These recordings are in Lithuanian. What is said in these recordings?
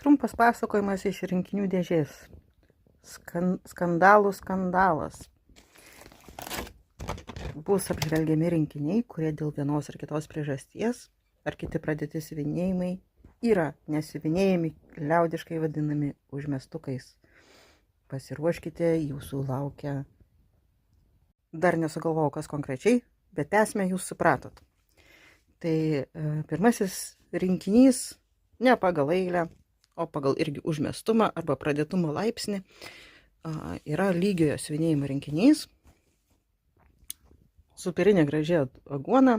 Trumpas pasakojimas iš rinkinių dėžės. Skandalų skandalas. Bus apžvelgiami rinkiniai, kurie dėl vienos ar kitos priežasties, ar kiti pradėti siuvinėjimai, yra nesiuvinėjami, liaudiškai vadinami užmestukais. Pasiruoškite, jūsų laukia. Dar nesugalvojau, kas konkrečiai, bet esmę jūs supratot. Tai pirmasis rinkinys ne pagal eilę, o pagal irgi užmestumą arba pradėtumo laipsnį yra lygiojo siuvinėjimo rinkinys. Superinė gražia aguona,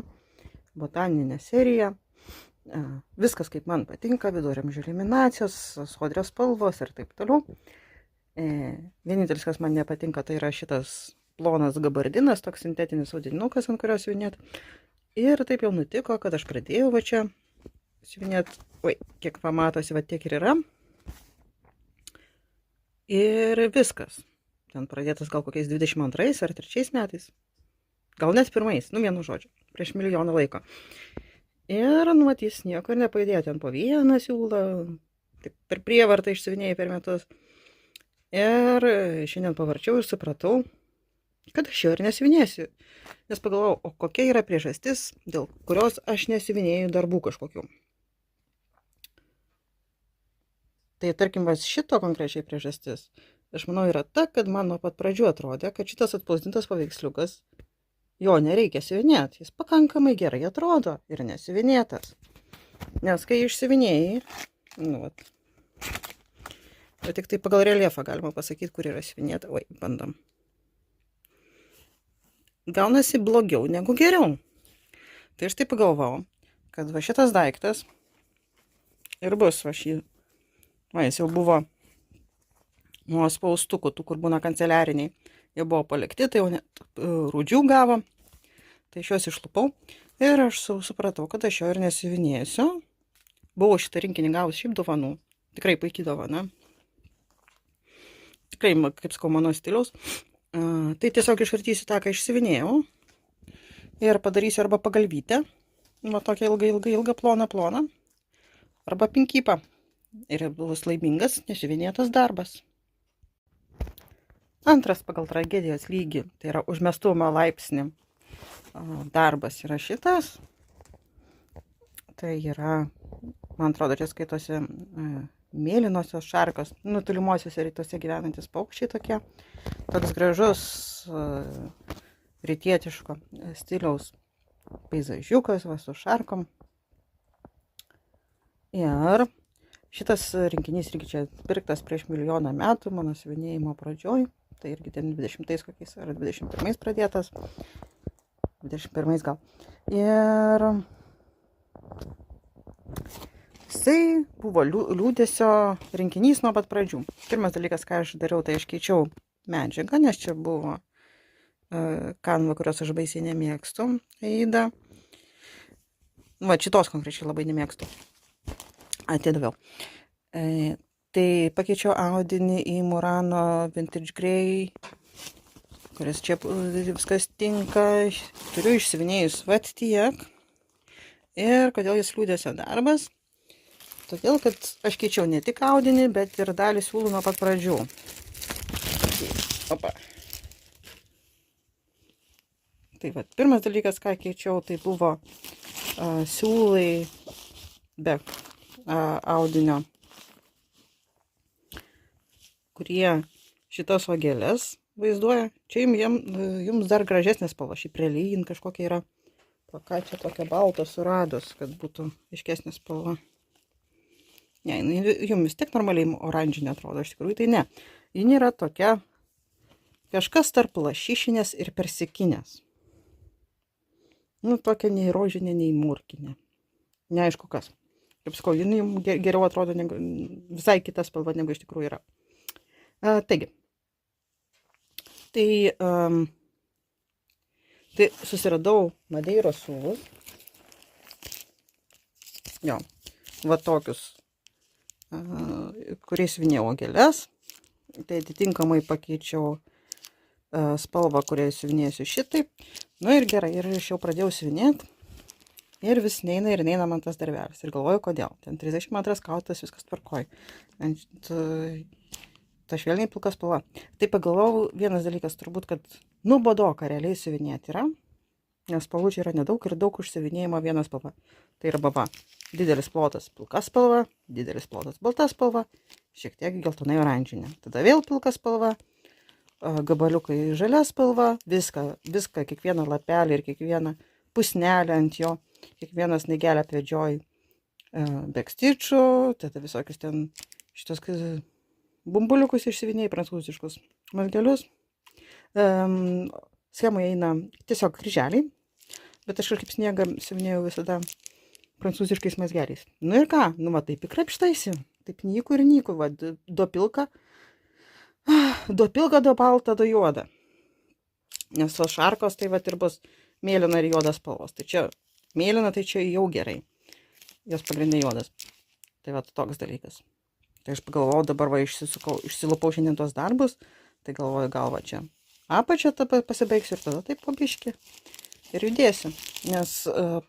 botaninė serija. Viskas kaip man patinka, viduramžių eliminacijos, sodrios spalvos ir taip toliau. Vienintelis, kas man nepatinka, tai yra šitas plonas gabardinas, toks sintetinis audinukas, ant kurios siuvinėt. Ir taip jau nutiko, kad aš pradėjau va čia siuvinėt, kiek pamatosi, va tiek ir yra. Ir viskas. Ten pradėtas gal kokiais 22 ar 3 metais. Gal net 1, vienu žodžiu, prieš milijoną laiko. Ir jis niekur nepajudėjo, ten po vieną siūlą, taip per prievartą išsiuvinėjai per metus. Ir šiandien pavarčiau ir supratau, kad aš jau ir nesiuvinėsiu. Nes pagalvojau, o kokia yra priežastis, dėl kurios aš nesiuvinėju darbų kažkokių. Tai tarkim, šito konkrečiai priežastis, aš manau, yra ta, kad man nuo pat pradžių atrodė, kad šitas atspausdintas paveiksliukas, jo nereikia siuvinėti, jis pakankamai gerai atrodo ir nesiuvinėtas. Nes kai išsiuvinėjai, tik tai pagal reljefą galima pasakyti, kur yra siuvinėta. Bandom. Gaunasi blogiau negu geriau. Tai aš taip pagalvojau, kad va šitas daiktas ir bus va šį. Jis jau buvo nuo spaustukų, tų, kur būna kanceliariniai. Jie buvo palikti, tai jau net rūdžių gavo. Tai aš juos išlupau. Ir aš supratau, kad aš jo ir nesiuvinėsiu. Buvau šitą rinkinį gavus šiaip dovanų. Tikrai puikiai dovana. Tikrai, kaip sakau, mano stiliaus. Tai tiesiog iškartysiu tą, ką išsiuvinėjau. Ir padarysiu arba pagalvytę. Va tokia ilga, plona. Arba pinkypą. Ir bus laimingas nesiuvinėtas darbas. Antras pagal tragedijos lygį, tai yra užmestumo laipsnį darbas yra šitas. Tai yra, man atrodo, čia skaitosi mėlynosios šarkos, tolimuosiuose rytuose gyvenantis paukščiai tokie. Toks gražus rytietiško stiliaus peizažiukas su šarkom. Ir šitas rinkinys irgi čia pirktas prieš milijoną metų, mano siuvinėjimo pradžioj. Tai irgi ten 20 kokiais ar 21 pradėtas. 21 gal. Ir jisai buvo liūdesio rinkinys nuo pat pradžių. Pirmas dalykas, ką aš dariau, tai aš keičiau medžiagą, nes čia buvo kanva, kurios aš baisiai nemėgstu. Eida. Šitos konkrečiai labai nemėgstu. Atidaviau. Tai pakeičiau audinį į Murano Vintage Grey, kuris čia viskas tinka. Turiu išsiuvinėjus tiek. Ir kodėl jis liūdesio darbas? Todėl, kad aš keičiau ne tik audinį, bet ir dalį siūlų nuo pat pradžių. Opa. Tai pirmas dalykas, ką keičiau, tai buvo siūlai be audinio, kurie šitas uogeles vaizduoja. Čia jums dar gražesnė spalva, šiaip realiai kažkokia yra. Ką čia tokia balta suradus, kad būtų aiškesnė spalva. Ne, jums vis tiek normaliai oranžinė atrodo, iš tikrųjų tai ne. Jin yra tokia kažkas tarp lašišinės ir persikinės. Tokia nei rožinė, nei mūrkinė. Neaišku kas. Kaip sakau, jin geriau atrodo visai kita spalva, negu iš tikrųjų yra. Taigi. Tai susiradau Madeiros siūlus. Jo, tokius, kuriais siuvinėjau uogeles. Tai atitinkamai pakeičiau spalvą, kurią siuvinėsiu šitaip. Ir gerai, ir aš jau pradėjau siuvinėti. Ir vis neina man tas darbelis. Ir galvoju, kodėl. Ten 32 kautas, viskas tvarkoj. Ta švelniai pilka spalva. Tai pagalvojau, vienas dalykas turbūt, kad nuobodoka realiai siuvinėti yra, nes spalvų čia yra nedaug ir daug užsiuvinėjimo viena spalva. Tai yra baba. Didelis plotas pilka spalva, didelis plotas balta spalva, šiek tiek geltonai oranžinė. Tada vėl pilka spalva, gabaliukai žalia spalva, viską, kiekvieną lapelį ir kiekvieną pusnelę ant jo, kiekvieną snaigelę apvedžioji bekstičių, tada visokius ten šitos bumbuliukus išsivinėjai, prancūziškus mazgelius. Schemoje eina tiesiog kryželiai, bet aš kažkaip sniegą siuvinėjau visada prancūziškais mazgeliais. Nu ir ką, nu va taip įkrapštaisi, taip nyku ir nyku, va, do pilka, do balta, do juoda. Nes tos šarkos tai va ir bus mėlyna ir juodas spalvos. Tai čia mėlyna, tai čia jau gerai. Jos pagrindinė juodas. Tai va toks dalykas. Tai aš pagalvojau, dabar va išsilupau šiandien tos darbus, tai galvoju, gal va čia apačią pasibaigsiu ir tada taip po biškį ir judėsiu. Nes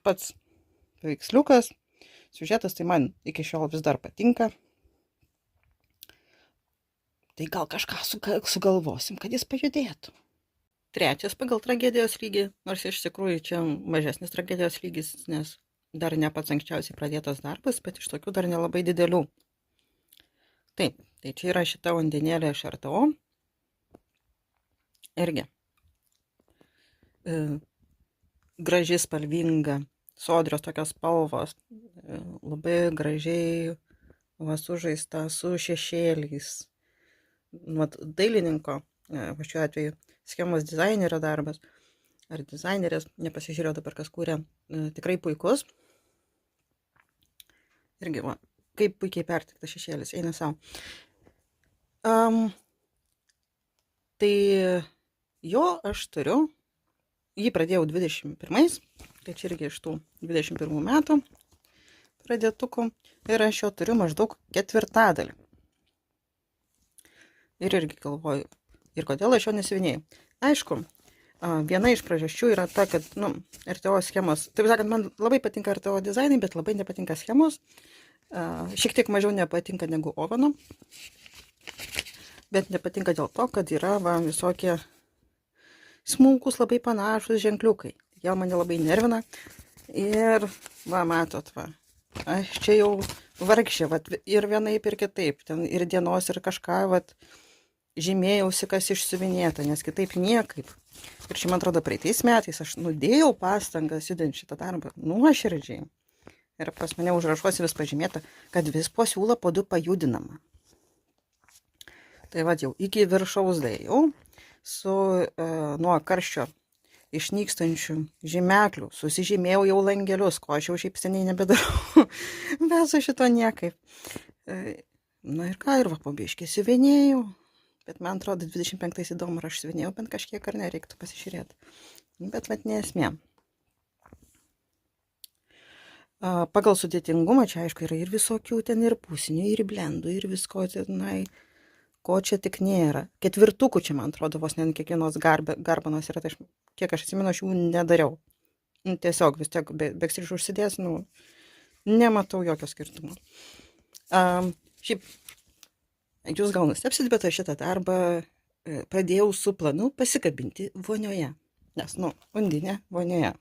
pats paveiksliukas, siužetas, tai man iki šiol vis dar patinka. Tai gal kažką sugalvosim, kad jis pajudėtų. Trečias pagal tragedijos lygį, nors iš tikrųjų čia mažesnis tragedijos lygis, nes dar ne pats anksčiausiai pradėtas darbas, bet iš tokių dar nelabai didelių. Taip, tai čia yra šita vandenėlė iš RTO. Irgi. Graži spalvinga, sodrios tokios spalvos, labai gražiai sužaista su šešėliais. Vat dailininko, šiuo atveju schemos dizainerio darbas, ar dizainerės, nepasižiūrėjau dabar, kas kūrė, tikrai puikus. Irgi, va, kaip puikiai pertiktas šešėlis, eina savo. Tai jo aš turiu, jį pradėjau 21, tai čia irgi iš tų 21 metų pradėtukų, ir aš jo turiu maždaug 1/4. Ir irgi galvoju, ir kodėl aš jo nesiuvinėjau. Aišku, viena iš priežasčių yra ta, kad, RTO schemos, taip sakant, man labai patinka RTO dizainai, bet labai nepatinka schemos. Šiek tiek mažiau nepatinka negu Oveno, bet nepatinka dėl to, kad yra visokie smulkus labai panašus ženkliukai. Jie mane labai nervina ir matot, aš čia jau vargšė, ir vienaip ir kitaip, ten ir dienos ir kažką, žymėjausi, kas išsiuvinėta, nes kitaip niekaip. Ir čia, man atrodo, praeitais metais aš nudėjau pastangas judint šitą darbą nuoširdžiai. Ir pas mane užrašuosi vis pažymėta, kad vis po siūlą po 2 pajudinama. Tai jau iki viršaus dėjau su nuo karščio išnykstančių žymeklių. Susižymėjau jau langelius, ko aš jau šiaip seniai nebedarau. Bet su šito niekaip. Na ir ką, ir po biškį siuvinėjau. Bet man atrodo, 25 įdomu, ar aš siuvinėjau bent kažkiek ar ne, reiktų pasižiūrėti. Bet nesmė. Pagal sudėtingumą čia, aišku, yra ir visokių ten ir pusinių, ir blendų, ir visko, ko čia tik nėra. 4 čia, man atrodo, vos ne kiekvienos garbanos yra, tai kiek aš atsimenu, aš jų nedariau. Tiesiog vis tiek bekstrižų užsidės, nematau jokio skirtumo. Šiaip, jūs gal nustepsit, bet aš šitą darbą pradėjau su planu pasikabinti vonioje. Nes, undinė vonioje.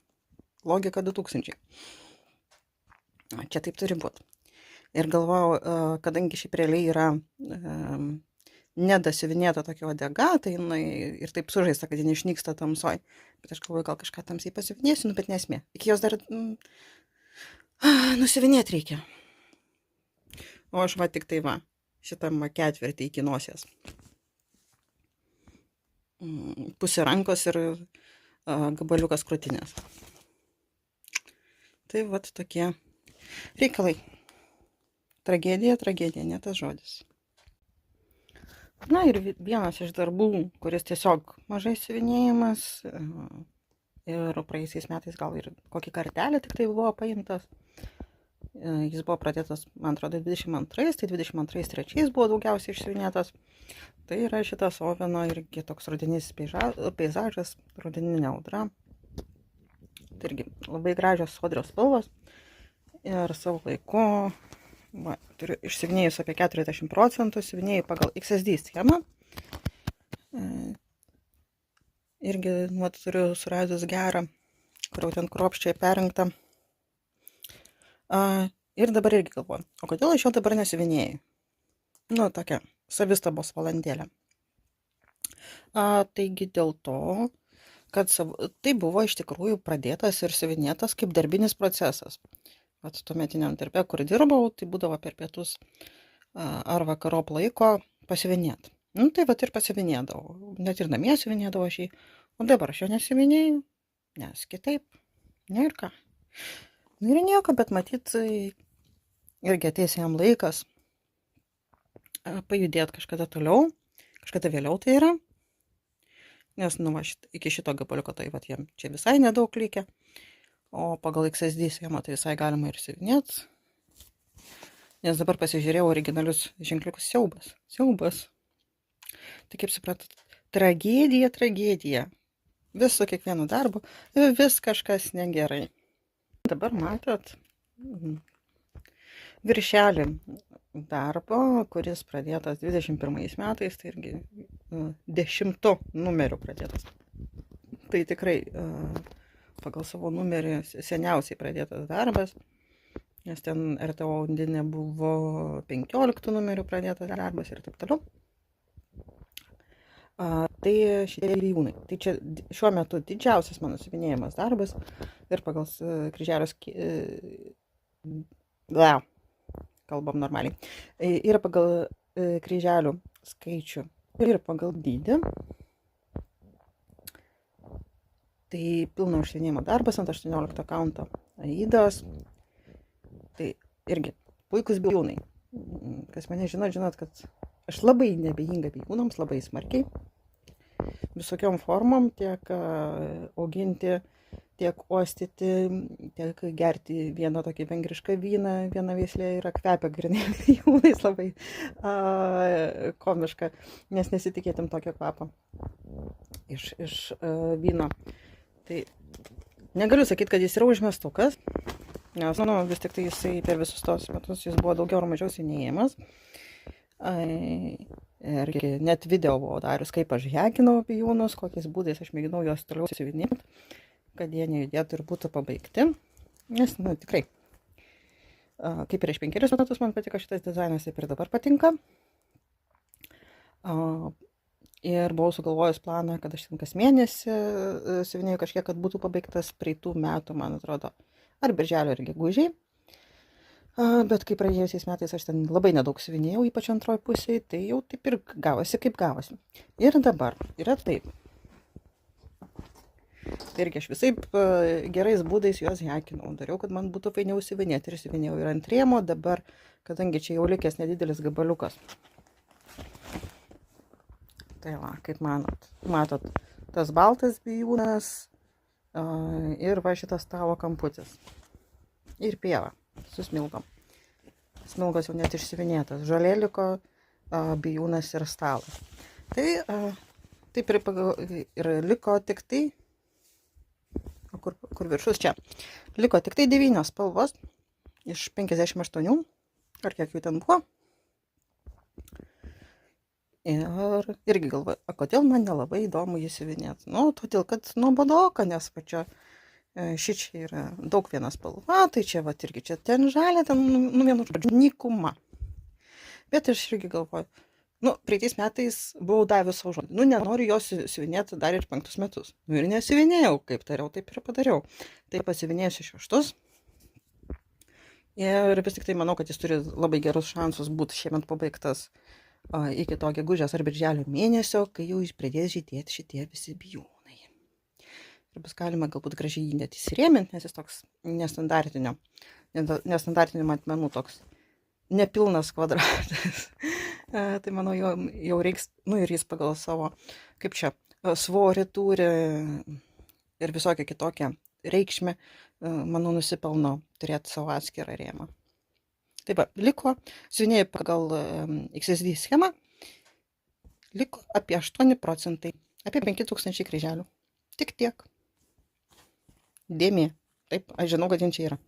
Logika 2000. Čia taip turi būti. Ir galvojau, kadangi šiaip realiai yra nedasiuvinėta tokia uodega, tai ir taip sužaista, kad ji neišnyksta tamsoj. Bet aš galvoju, gal kažką tamsiai pasiuvinėsiu, bet nesmė. Iki jos dar nusiuvinėti reikia. O aš tik tai šitam 1/4 iki nosies. Pusė rankos ir gabaliukas krūtinės. Tai tokie reikalai. Tragedija, ne tas žodis. Na ir vienas iš darbų, kuris tiesiog mažai siuvinėjimas, ir praėjusiais metais gal ir kokį kartelį tik tai buvo paimtas. Jis buvo pradėtas, man atrodo, 22, tai 22-23 buvo daugiausiai išsiuvinėtas. Tai yra šitas Oveno irgi toks rudeninis peizažas, rudeninė audra. Tai irgi labai gražios sodrios spalvos. Ir savo laiku, turiu išsiuvinėjus apie 40%, siuvinėjau pagal XSD schemą. Irgi turiu suradus gerą, kur jau ten kruopščiai perrinkta. Ir dabar irgi galvoju, o kodėl aš jo dabar nesiuvinėjau? Nu, tokia savistabos valandėlė. Taigi dėl to, kad tai buvo iš tikrųjų pradėtas ir siuvinėtas kaip darbinis procesas. Vat tuometiniam darbe, kur dirbau, tai būdavo per pietus ar vakarop laiko pasiuvinėt. Nu, tai vat ir pasiuvinėdavau. Net ir namie siuvinėdavau aš jį. O dabar aš jo nesiuvinėjau, nes kitaip. Ne ir ką. Nu ir nieko, bet matyt, irgi ateis jam laikas pajudėti kažkada toliau, kažkada vėliau tai yra. Nes iki šito gabaliuko tai vat jam čia visai nedaug likę. O pagal XSD schemą tai visai galima ir siuvinėt. Nes dabar pasižiūrėjau originalius ženkliukus, siaubas. Tai kaip suprantat, tragedija. Vis su kiekvienu darbu, vis kažkas negerai. Dabar matot viršelį darbo, kuris pradėtas 21 metais, tai irgi 10 numeriu pradėtas. Tai tikrai pagal savo numerį seniausiai pradėtas darbas, nes ten RTO Undinė buvo 15 numeriu pradėtas darbas ir taip toliau. Tai šitie bijūnai. Tai čia šiuo metu didžiausias mano siuvinėjimas darbas ir pagal kryželius kalbam normaliai. Ir pagal kryželių skaičių ir pagal dydį. Tai pilno užsienėjimo darbas ant 18 kaunto aidos. Tai irgi puikus bijūnai. Kas mane žinot, kad aš labai nebejinga bijūnams, labai smarkiai. Visokiom formom, tiek auginti, tiek uostyti, tiek gerti vieną tokį vengrišką vyną, viena veislė yra kvepia grinai bijūnais, labai komiška, nes nesitikėtum tokio kvapo iš vyno. Tai negaliu sakyti, kad jis yra užmestukas, nes vis tik tai jisai per visus tos metus jis buvo daugiau ar mažiau siuvinėjimas. Ir net video buvo darius, kaip aš hekinau bijūnus, kokiais būdais aš mėginau juos toliau siuvinėti, kad jie nejudėtų ir būtų pabaigti. Nes, tikrai, kaip prieš 5 metus man patiko šitas dizainas, taip ir dabar patinka. Ir buvau sugalvojus planą, kad aš ten kas mėnesį siuvinėjau kažkiek, kad būtų pabaigtas praeitų metų, man atrodo, ar birželio ir gegužiai. Bet kai praėjusiais metais aš ten labai nedaug siuvinėjau, ypač antroji pusėje, tai jau taip ir gavosi, kaip gavosi. Ir dabar yra taip. Irgi aš visai gerais būdais juos hekinau. Dariau, kad man būtų fainiau siuvinėti. Ir siuvinėjau ir ant rėmo, dabar, kadangi čia jau likęs nedidelis gabaliukas. Tai va, kaip matot, tas baltas bijūnas ir va šitas tavo kamputis. Ir pieva su smilgom. Smilgos jau net išsiuvinėtas. Žolė liko, bijūnas ir stalas. Tai taip ir liko tik tai, kur viršus čia, liko tik tai 9 spalvos iš 58, ar kiek jų ten buvo. Ir irgi galvoju, kodėl man nelabai įdomu jį siuvinėti. Todėl, kad nuobodoka, nes pačia šičia yra daug viena spalva, tai čia va irgi čia ten žalia, ten vienu žodžiu nykuma. Bet aš irgi galvoju, praeitais metais buvau davęs savo žodį, nenoriu jos siuvinėti dar ir 5 metus. Ir nesiuvinėjau, kaip tariau, taip ir padariau. Tai pasiuvinėsiu 6. Ir vis tik tai manau, kad jis turi labai gerus šansus būti šiemet pabaigtas iki to gegužės ar birželio mėnesio, kai jau pradės žydėti šitie visi bijūnai. Ir bus galima galbūt gražiai jį net įsirėminti, nes jis toks nestandartinių matmenų, toks nepilnas kvadratas. Tai manau, jau reiks, ir jis pagal savo, kaip čia, svorį turi ir visokią kitokią reikšmę, manau, nusipelno turėti savo atskirą rėmą. Taip pat, liko, siuvinėjai pagal XSD schemą, liko apie 8%, apie 5000 kryželių. Tik tiek. Dėmė. Taip, aš žinau, kad jin čia yra.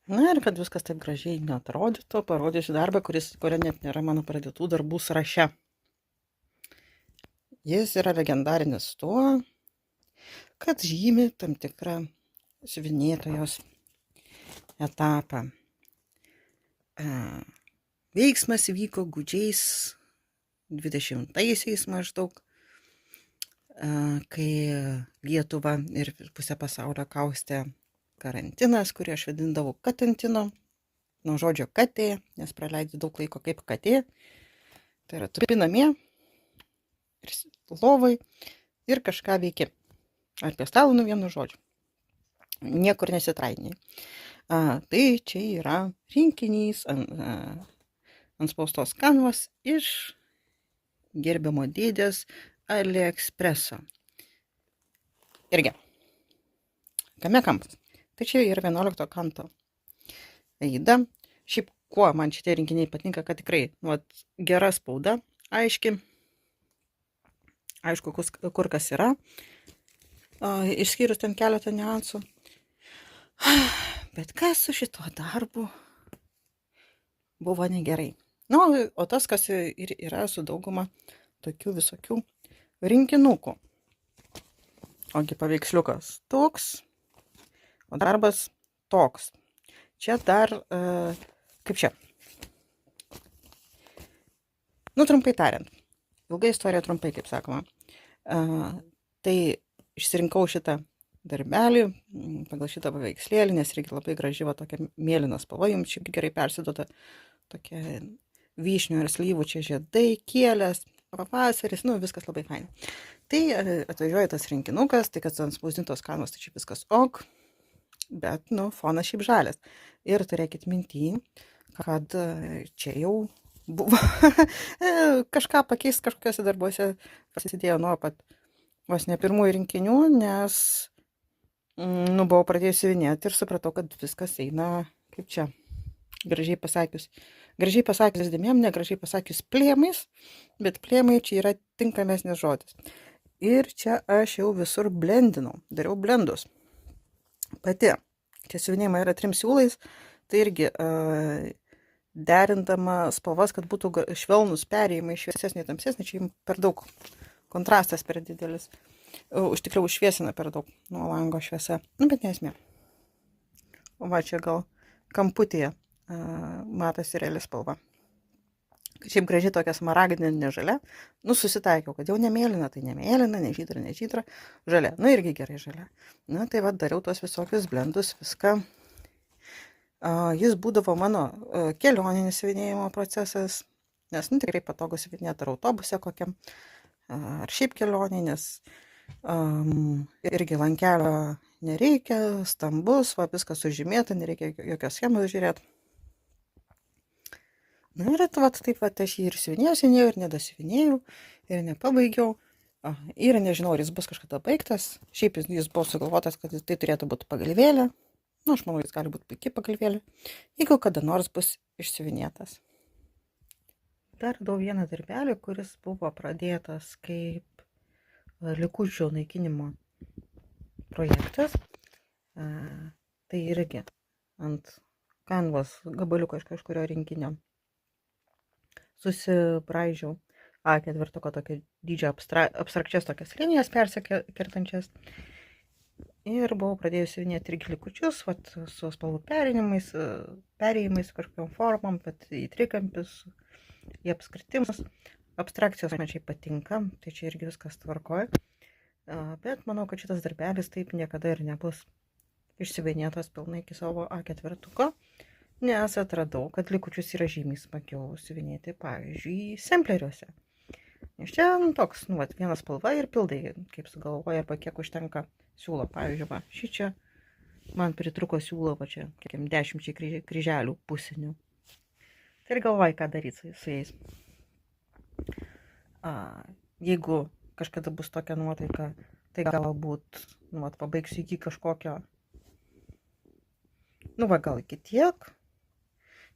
Na ir kad viskas taip gražiai neatrodytų, parodysiu darbą, kurio net nėra mano pradėtų darbų sąraše. Jis yra legendarinis tuo, kad žymi tam tikrą siuvinėtojos etapą. Veiksmas vyko gūdžiais 20-aisiais maždaug, kai Lietuvą ir pusę pasaulio kaustė karantinas, kurį aš vadindavau katantino, nuo žodžio katė, nes praleidžiu daug laiko kaip katė. Tai yra tupi namie, lovai ir kažką veiki. Ar prie stalo, nu vienu žodžiu. Niekur nesitrainiai. Tai čia yra rinkinys ant spaustos kanvos iš gerbiamo dėdės AliExpreso. Irgi. Kame kampas? Tai čia yra 11 kanto eida. Šiaip kuo man šitie rinkiniai patinka, kad tikrai gera spauda, aiški. Aišku, kur kas yra. Išskyrus ten keletą niuansų. Bet kas su šito darbu buvo negerai. O tas, kas ir yra su dauguma tokių visokių rinkinukų. Ogi paveiksliukas toks, o darbas toks. Čia dar, kaip čia. Trumpai tariant. Ilga istorija trumpai, kaip sakoma. Tai išsirinkau šitą darbelį pagal šitą paveikslėlį, nes reikia labai graži tokia mėlyna spalva, jums čia gerai persiduota tokia vyšnių ir slyvų čia žiedai, kėlės, pavasaris, viskas labai fain. Tai atvažiuoja tas rinkinukas, tai kad ant spausdintos kanvos, tai čia viskas ok, bet fonas šiaip žalias. Ir turėkit minty, kad čia jau buvo kažką pakeisti kažkokiuose darbuose, prasidėjo nuo pat vos ne pirmųjų rinkinių, nes buvau pradėjus siuvinėti ir supratau, kad viskas eina, kaip čia, gražiai pasakius dėmėm, negražiai pasakius plėmais, bet plėmai čia yra tinkamesnis žodis. Ir čia aš jau visur blendinau, dariau blendus. Pati, čia siuvinėjimai yra 3 siūlais, tai irgi derindama spalvas, kad būtų švelnus perėjimai, šviesesnė, tamsesnė, čia per daug kontrastas per didelis. Tikriau užšviesina per daug nuo lango šviesa, bet nesmė. O va čia gal kamputėje matosi reali spalva. Kad šiaip graži tokia smaragdinė žalia, susitaikiau, kad jau nemėlyna, tai nemėlyna, nežydra, žalia, irgi gerai žalia. Tai va, dariau tuos visokius blendus, viską. Jis būdavo mano kelioninis siuvinėjimo procesas, nes tikrai patogu siuvinėti ar autobuse kokiam, ar šiaip kelionį, nes irgi lankelio nereikia, stambus, viskas sužymėta, nereikia jokios schemos žiūrėti. Ir taip aš jį ir siuvinėjau, ir nedasiuvinėjau, ir nepabaigiau, ir nežinau, ar jis bus kažkada baigtas. Šiaip jis buvo sugalvotas, kad tai turėtų būti pagalvėlė. Aš manau, jis gali būti puikiai pagalvėlė, jeigu kada nors bus išsiuvinėtas. Dar radau vieną darbelį, kuris buvo pradėtas kaip likučių naikinimo projektas. Tai irgi ant kanvos gabaliuko iš kažkurio rinkinio. Susibraižiau A4 tokio dydžio abstrakčias tokias linijas persikertančias. Ir buvau pradėjus siuvinėti irgi likučius, su spalvų perėjimais, kažkokiom formom, bet į trikampius, į apskritimus. Abstrakcijos man čia patinka, tai čia irgi viskas tvarkoja. Bet manau, kad šitas darbelis taip niekada ir nebus išsiuvinėtas pilnai iki savo A4. Nes atradau, kad likučius yra žymiai smagiau siuvinėti, pavyzdžiui, sempleriuose. Nes čia toks, viena spalva ir pildai, kaip sugalvoja, arba kiek užtenka siūlo. Pavyzdžiui, šį čia man pritruko siūlo, čia, 10 kryželių pusinių. Tai ir galvoju, ką daryti su jais. Jeigu kažkada bus tokia nuotaika, tai galbūt, pabaigsiu iki kažkokio, gal iki tiek.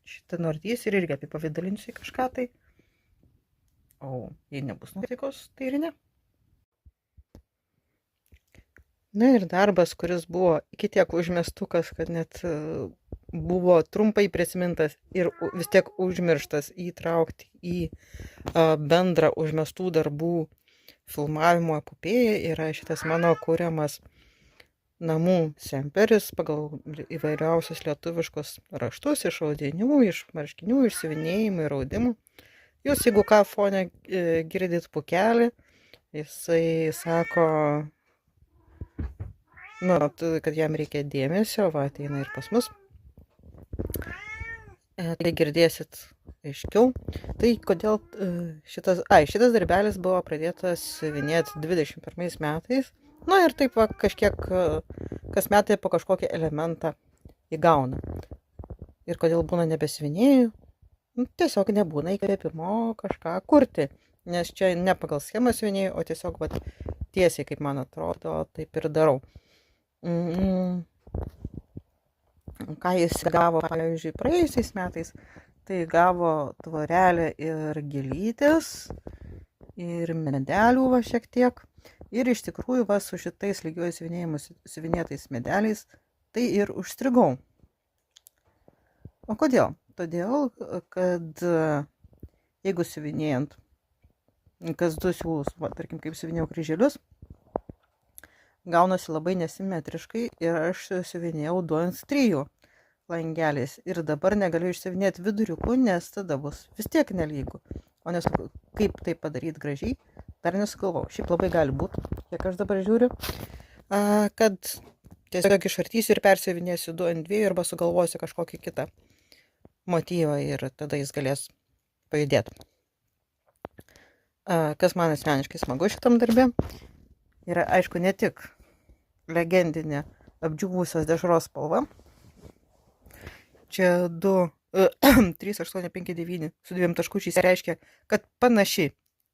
Šitą nordys ir irgi apipavidalinsiu į kažką tai. O jei nebus nuotaikos, tai ir ne. Na ir darbas, kuris buvo iki tiek užmestukas, kad net buvo trumpai prisimintas ir vis tiek užmirštas įtraukti į bendrą užmestų darbų filmavimo epopėją, yra šitas mano kuriamas namų semperis pagal įvairiausius lietuviškus raštus iš audinių, iš marškinių, iš siuvinėjimų ir audimų. Jūs, jeigu ką fone girdit pukelį, jisai sako, kad jam reikia dėmesio, va, ateina ir pas mus. Tai girdėsit aiškiau. Tai kodėl šitas darbelis buvo pradėtas siuvinėti 21 metais. Na ir taip va, kažkiek kas metai po kažkokį elementą įgauna. Ir kodėl būna nebesiuvinėjų? Tiesiog nebūna įkvėpimo kažką kurti. Nes čia ne pagal schemą siuvinėjau, o tiesiog va, tiesiai, kaip man atrodo, taip ir darau. Ką jis gavo, pavyzdžiui, praėjusiais metais, tai gavo tvorelę ir gėlytės, ir medelių va šiek tiek. Ir iš tikrųjų va su šitais lygiuoju siuvinėtais medeliais, tai ir užstrigau. O kodėl? Todėl, kad jeigu siuvinėjant kas 2 siūlus, va, tarkim, kaip siuvinėjau kryželius, gaunasi labai nesimetriškai ir aš siuvinėjau 2 ant 3 langeliais. Ir dabar negaliu išsiuvinėti viduriukų, nes tada bus vis tiek nelygu. O nes kaip tai padaryti gražiai, dar nesugalvau. Šiaip labai gali būti, kiek aš dabar žiūriu, kad tiesiog išvartysiu ir persiuvinėsiu 2 ant 2 arba sugalvosiu kažkokį kitą motyvą ir tada jis galės pajudėti. Kas man asmeniškai smagu šitam darbe, yra aišku ne tik legendinė apdžiūvusios dešros spalva. Čia 3859 su 2 taškučiais reiškia, kad panaši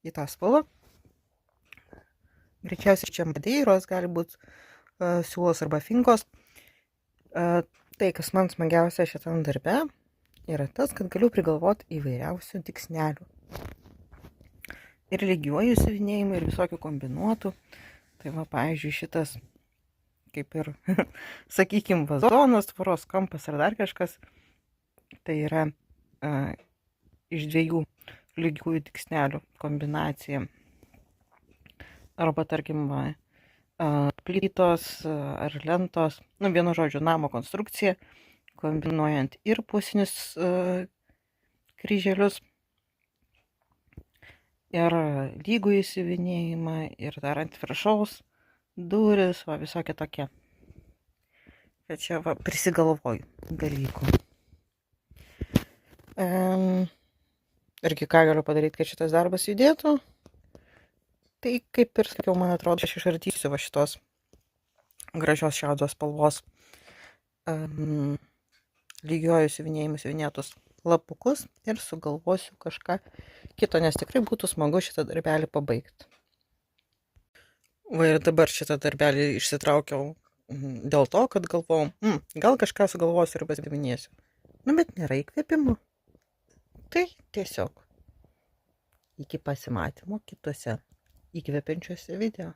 į tą spalvą. Greičiausiai čia madeiros gali būti siūlos arba finkos. Tai, kas man smagiausia šitam darbe, yra tas, kad galiu prigalvoti įvairiausių tiksnelių. Ir lygiuoju siuvinėjimų, ir visokių kombinuotų. Tai va, pavyzdžiui, šitas, kaip ir, sakykime, vazonas, tvoros kampas ar dar kažkas, tai yra iš 2 lygiųjų tiksnelių kombinacija. Arba, tarkim, plytos ar lentos, vienu žodžiu, namo konstrukcija, kombinuojant ir pusinius kryželius, ir lygų įsiuvinėjimą, ir darant viršaus duris, va, visokie tokie. Bet čia va, prisigalvoju dalykų. Irgi ką galiu padaryti, kad šitas darbas judėtų? Tai kaip ir sakiau, man atrodo, aš išardysiu va šitos gražios šiaudos spalvos lygiuoju siuvinėjimu siuvinėtus lapukus ir sugalvosiu kažką kito, nes tikrai būtų smagu šitą darbelį pabaigti. Va ir dabar šitą darbelį išsitraukiau dėl to, kad galvojau, gal kažką sugalvosiu ir pasiminėsiu. Bet nėra įkvėpimo. Tai tiesiog iki pasimatymo kitose įkvepiančiuose video.